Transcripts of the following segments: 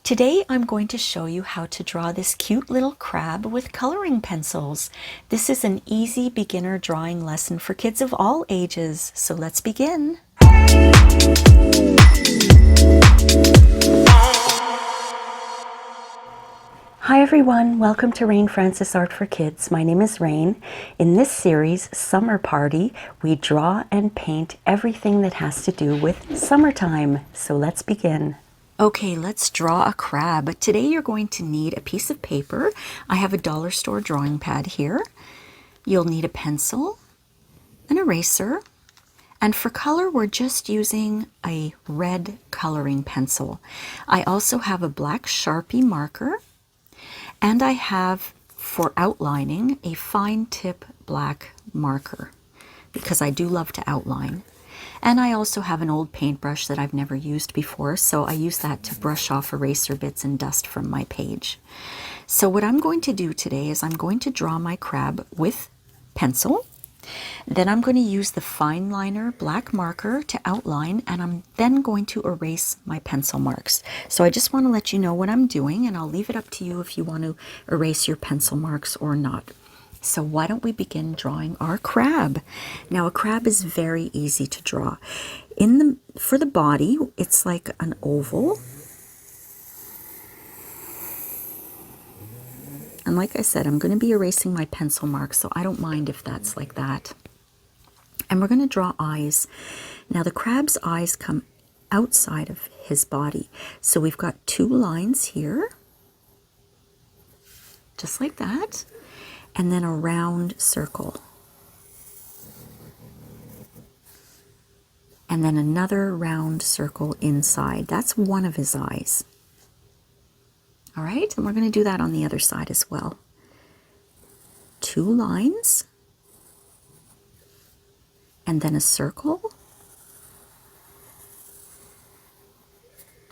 Today I'm going to show you how to draw this cute little crab with coloring pencils. This is an easy beginner drawing lesson for kids of all ages, so let's begin. Hi everyone, welcome to Rain Francis Art for Kids. My name is Rain. In this series, Summer Party, we draw and paint everything that has to do with summertime. So let's begin. Okay, let's draw a crab. Today you're going to need a piece of paper. I have a dollar store drawing pad here. You'll need a pencil, an eraser, and for color we're just using a red coloring pencil. I also have a black Sharpie marker, and I have, for outlining, a fine tip black marker because I do love to outline. And I also have an old paintbrush that I've never used before, so I use that to brush off eraser bits and dust from my page. So what I'm going to do today is I'm going to draw my crab with pencil. Then I'm going to use the fine liner black marker to outline, and I'm then going to erase my pencil marks. So I just want to let you know what I'm doing, and I'll leave it up to you if you want to erase your pencil marks or not. So why don't we begin drawing our crab? Now a crab is very easy to draw. For the body, it's like an oval. And like I said, I'm going to be erasing my pencil marks, so I don't mind if that's like that. And we're going to draw eyes. Now the crab's eyes come outside of his body. So we've got two lines here, just like that, and then a round circle. And then another round circle inside. That's one of his eyes. All right, and we're going to do that on the other side as well. Two lines, and then a circle,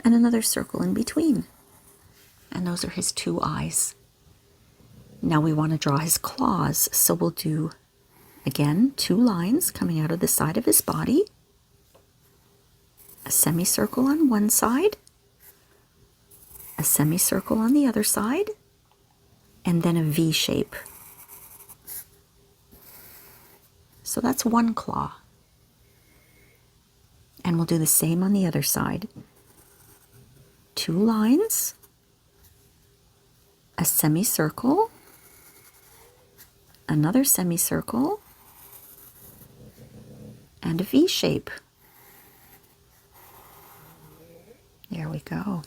and another circle in between. And those are his two eyes. Now we want to draw his claws, so we'll do, again, two lines coming out of the side of his body, a semicircle on one side, a semicircle on the other side, and then a V shape. So that's one claw. And we'll do the same on the other side. Two lines, a semicircle, another semicircle, and a V shape. There we go.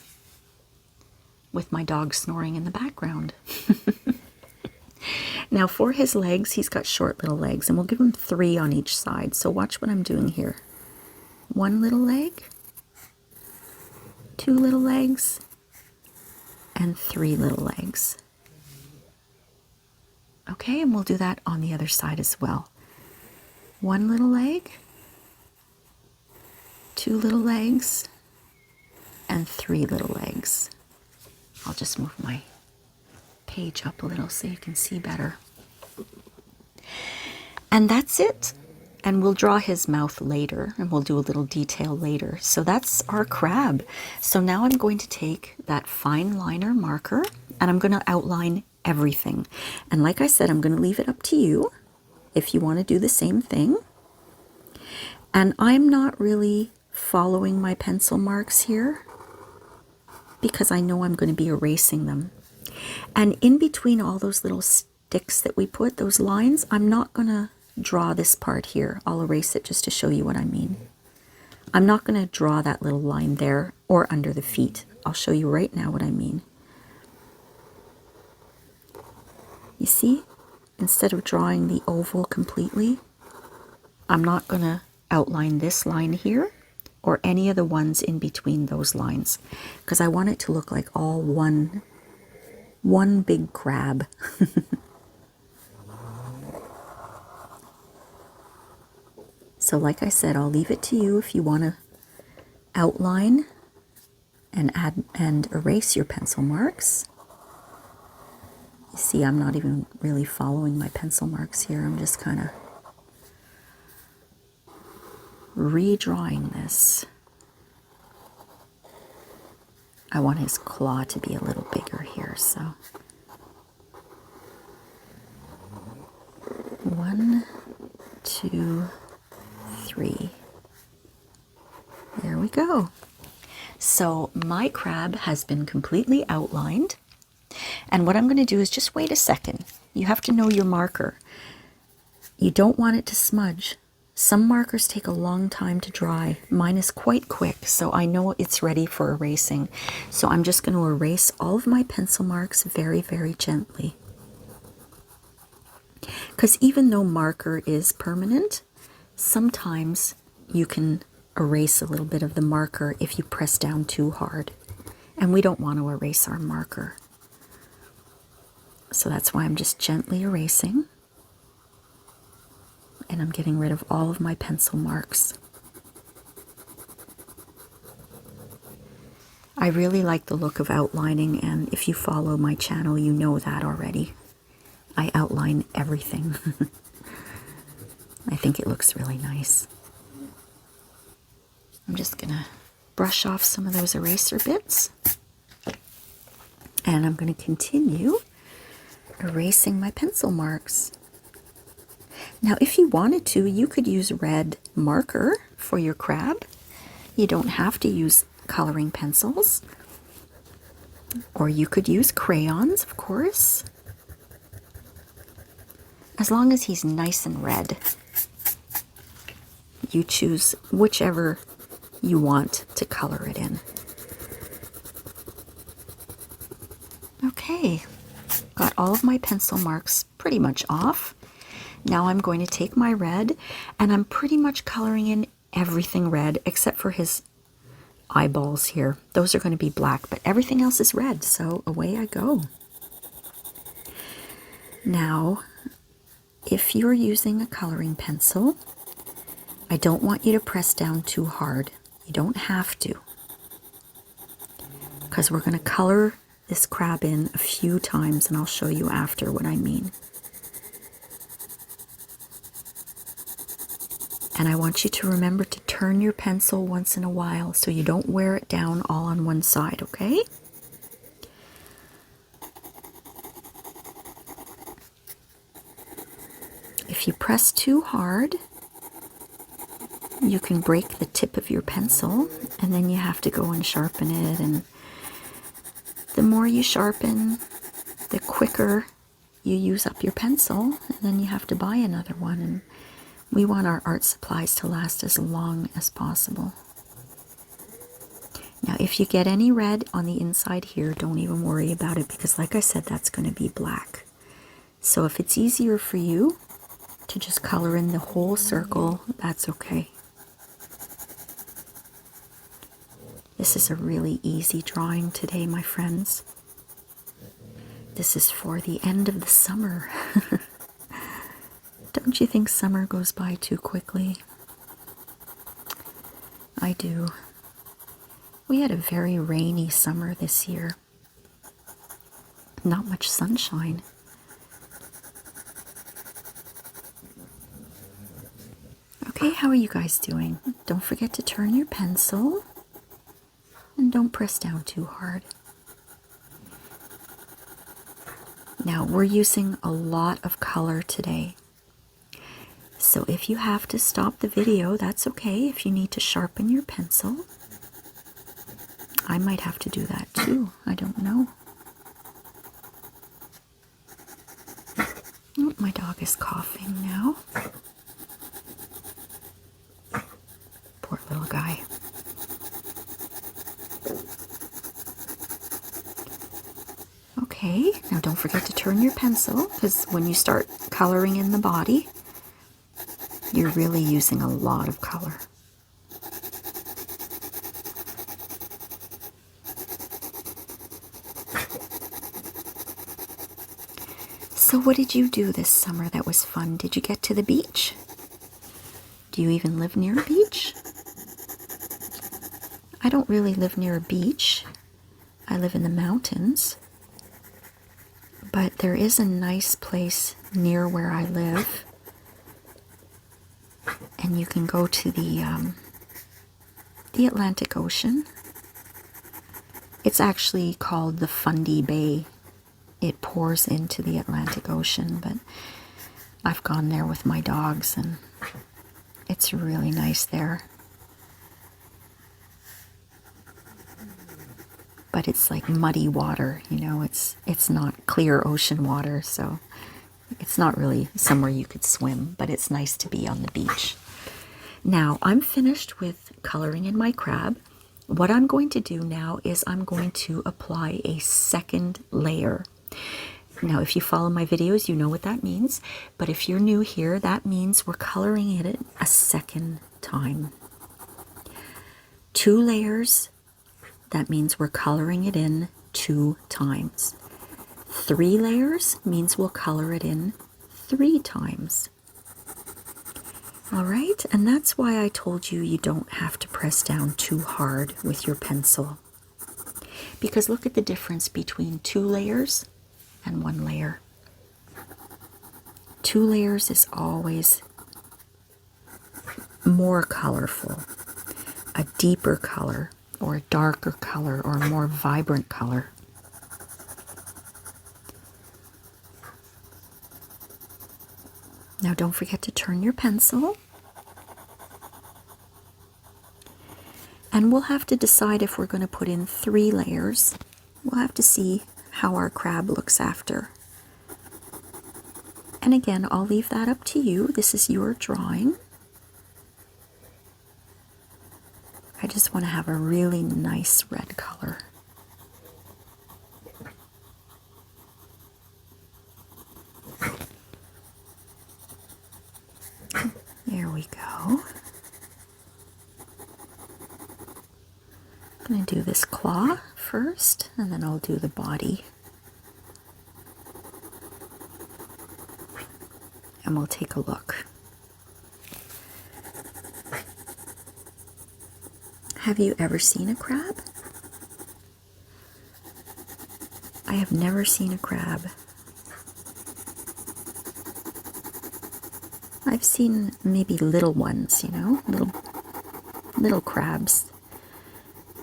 With my dog snoring in the background. Now for his legs, he's got short little legs, and we'll give him 3 on each side. So watch what I'm doing here. 1 little leg, 2 little legs, and 3 little legs. Okay, and we'll do that on the other side as well. 1 little leg, 2 little legs, and 3 little legs. I'll just move my page up a little so you can see better. And that's it. And we'll draw his mouth later, and we'll do a little detail later. So that's our crab. So now I'm going to take that fine liner marker, and I'm going to outline everything. And like I said, I'm going to leave it up to you if you want to do the same thing. And I'm not really following my pencil marks here because I know I'm going to be erasing them. And in between all those little sticks that we put, those lines, I'm not going to draw this part here. I'll erase it just to show you what I mean. I'm not going to draw that little line there or under the feet. I'll show you right now what I mean. You see, instead of drawing the oval completely, I'm not going to outline this line here or any of the ones in between those lines because I want it to look like all one big crab. So like I said, I'll leave it to you if you want to outline and add and erase your pencil marks. You see, I'm not even really following my pencil marks here. I'm just kind of redrawing this. I want his claw to be a little bigger here, so 1, 2, 3. There we go. So my crab has been completely outlined. And what I'm going to do is just wait a second. You have to know your marker. You don't want it to smudge. Some markers take a long time to dry. Mine is quite quick, so I know it's ready for erasing. So I'm just going to erase all of my pencil marks very, very gently. Because even though marker is permanent, sometimes you can erase a little bit of the marker if you press down too hard. And we don't want to erase our marker. So that's why I'm just gently erasing. And I'm getting rid of all of my pencil marks. I really like the look of outlining, and if you follow my channel, you know that already. I outline everything. I think it looks really nice. I'm just gonna brush off some of those eraser bits. And I'm gonna continue erasing my pencil marks. Now, if you wanted to, you could use red marker for your crab. You don't have to use coloring pencils. Or you could use crayons, of course. As long as he's nice and red. You choose whichever you want to color it in. Okay, got all of my pencil marks pretty much off. Now I'm going to take my red, and I'm pretty much coloring in everything red except for his eyeballs here. Those are going to be black, but everything else is red, so away I go. Now, if you're using a coloring pencil, I don't want you to press down too hard. You don't have to, because we're going to color this crab in a few times, and I'll show you after what I mean. And I want you to remember to turn your pencil once in a while so you don't wear it down all on one side, okay? If you press too hard, you can break the tip of your pencil, and then you have to go and sharpen it. And the more you sharpen, the quicker you use up your pencil, and then you have to buy another one. And we want our art supplies to last as long as possible. Now, if you get any red on the inside here, don't even worry about it, because like I said, that's going to be black. So if it's easier for you to just color in the whole circle, that's okay. This is a really easy drawing today, my friends. This is for the end of the summer. Don't you think summer goes by too quickly? I do. We had a very rainy summer this year. Not much sunshine. Okay, how are you guys doing? Don't forget to turn your pencil, and don't press down too hard. Now, we're using a lot of color today. So if you have to stop the video, that's okay. If you need to sharpen your pencil, I might have to do that too. I don't know. Oh, my dog is coughing now. Poor little guy. Okay, now don't forget to turn your pencil, because when you start coloring in the body, you're really using a lot of color. So what did you do this summer that was fun? Did you get to the beach? Do you even live near a beach? I don't really live near a beach. I live in the mountains. But there is a nice place near where I live. And you can go to the Atlantic Ocean. It's actually called the Fundy Bay. It pours into the Atlantic Ocean, but I've gone there with my dogs and it's really nice there. But it's like muddy water, you know, it's not clear ocean water, so it's not really somewhere you could swim, but it's nice to be on the beach. Now, I'm finished with coloring in my crab. What I'm going to do now is I'm going to apply a second layer. Now, if you follow my videos, you know what that means. But if you're new here, that means we're coloring it a second time. 2 layers, that means we're coloring it in 2 times. 3 layers means we'll color it in 3 times. All right, and that's why I told you you don't have to press down too hard with your pencil. Because look at the difference between 2 layers and 1 layer. 2 layers is always more colorful, a deeper color, or a darker color, or a more vibrant color. Now don't forget to turn your pencil. And we'll have to decide if we're going to put in 3 layers. We'll have to see how our crab looks after. And again, I'll leave that up to you. This is your drawing. I just want to have a really nice red color. There we go. I'm going to do this claw first, and then I'll do the body. And we'll take a look. Have you ever seen a crab? I have never seen a crab. I've seen maybe little ones, you know, little crabs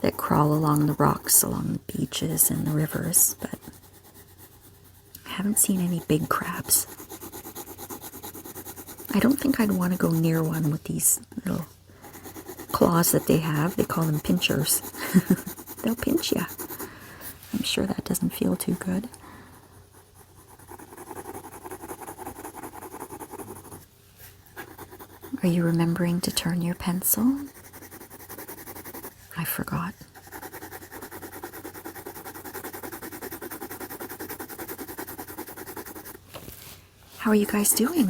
that crawl along the rocks along the beaches and the rivers, but I haven't seen any big crabs. I don't think I'd want to go near one with these little claws that they have. They call them pinchers. They'll pinch you. I'm sure that doesn't feel too good. Are you remembering to turn your pencil? I forgot. How are you guys doing?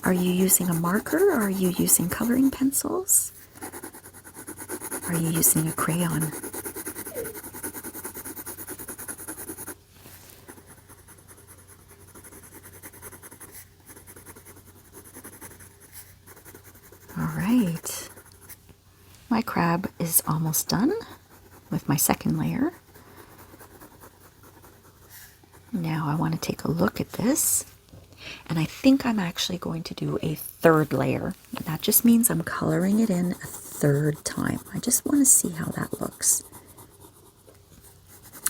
Are you using a marker, or are you using coloring pencils? Are you using a crayon? All right. My crab is almost done with my second layer. Now I want to take a look at this, and I think I'm actually going to do a 3rd layer. That just means I'm coloring it in a 3rd time. I just want to see how that looks.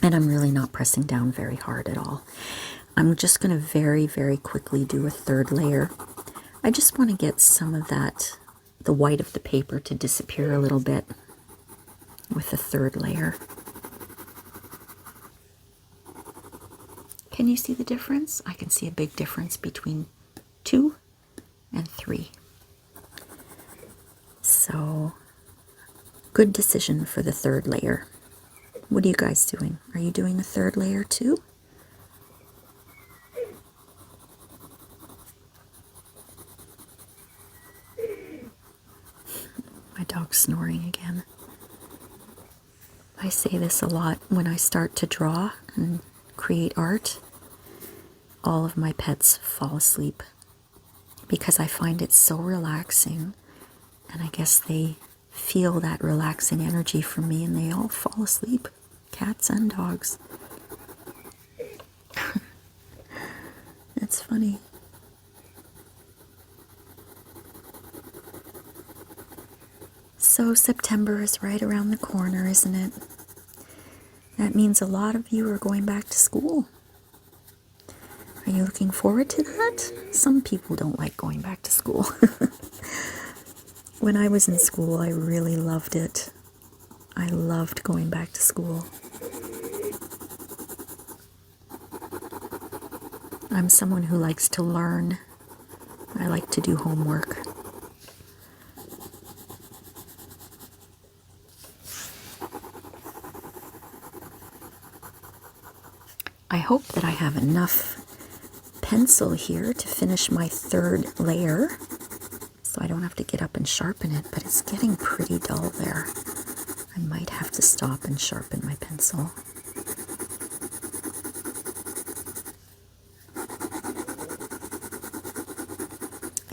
And I'm really not pressing down very hard at all. I'm just going to very, very quickly do a 3rd layer. I just want to get some of that, the white of the paper, to disappear a little bit with the 3rd layer. Can you see the difference? I can see a big difference between 2 and 3. So, good decision for the 3rd layer. What are you guys doing? Are you doing a 3rd layer too? My dog's snoring again. I say this a lot when I start to draw and create art. All of my pets fall asleep because I find it so relaxing, and I guess they feel that relaxing energy from me and they all fall asleep, cats and dogs. It's funny. So September is right around the corner, isn't it? That means a lot of you are going back to school. Are you looking forward to that? Some people don't like going back to school. When I was in school, I really loved it. I loved going back to school. I'm someone who likes to learn. I like to do homework. I hope that I have enough pencil here to finish my third layer, so I don't have to get up and sharpen it, but it's getting pretty dull there. I might have to stop and sharpen my pencil.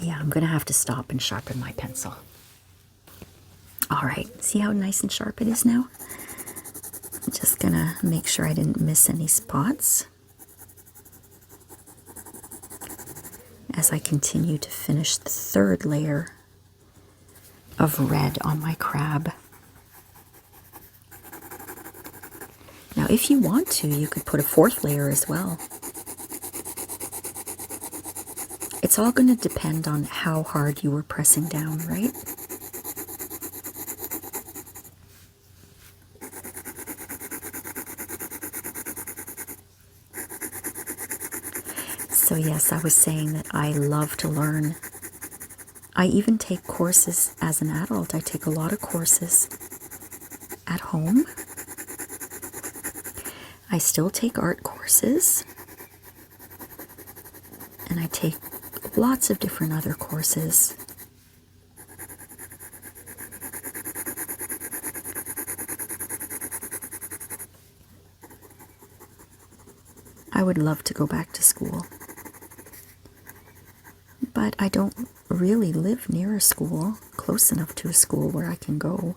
Yeah, I'm going to have to stop and sharpen my pencil. All right, see how nice and sharp it is now? I'm just going to make sure I didn't miss any spots as I continue to finish the third layer of red on my crab. Now, if you want to, you could put a fourth layer as well. It's all going to depend on how hard you were pressing down, right? So yes, I was saying that I love to learn. I even take courses as an adult. I take a lot of courses at home. I still take art courses. And I take lots of different other courses. I would love to go back to school. But I don't really live near a school, close enough to a school where I can go.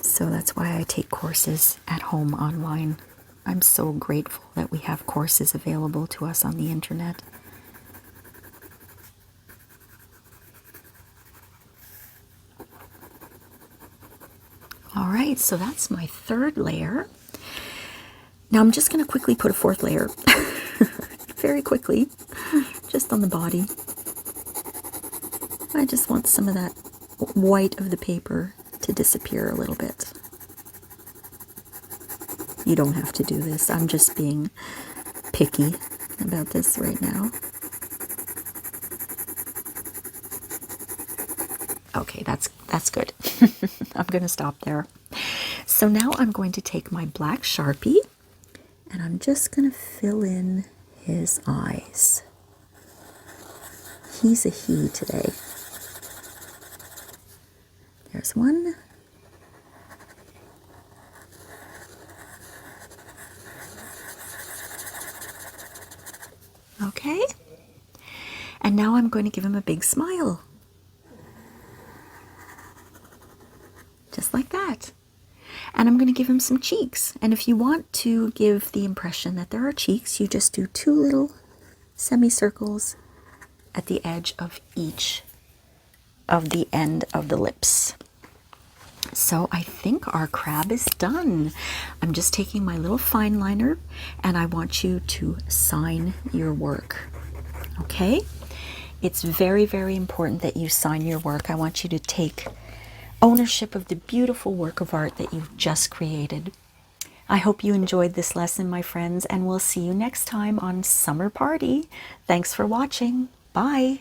So that's why I take courses at home online. I'm so grateful that we have courses available to us on the internet. All right, so that's my third layer. Now I'm just going to quickly put a fourth layer. Very quickly, just on the body. I just want some of that white of the paper to disappear a little bit. You don't have to do this. I'm just being picky about this right now. Okay, that's good. I'm going to stop there. So now I'm going to take my black Sharpie and I'm just going to fill in his eyes. He's a he today. There's one. Okay. And now I'm going to give him a big smile. Just like that. And I'm going to give him some cheeks. And if you want to give the impression that there are cheeks, you just do 2 little semicircles at the edge of each of the end of the lips. So I think our crab is done. I'm just taking my little fine liner and I want you to sign your work. Okay? It's very, very important that you sign your work. I want you to take ownership of the beautiful work of art that you've just created. I hope you enjoyed this lesson, my friends, and we'll see you next time on Summer Party. Thanks for watching. Bye.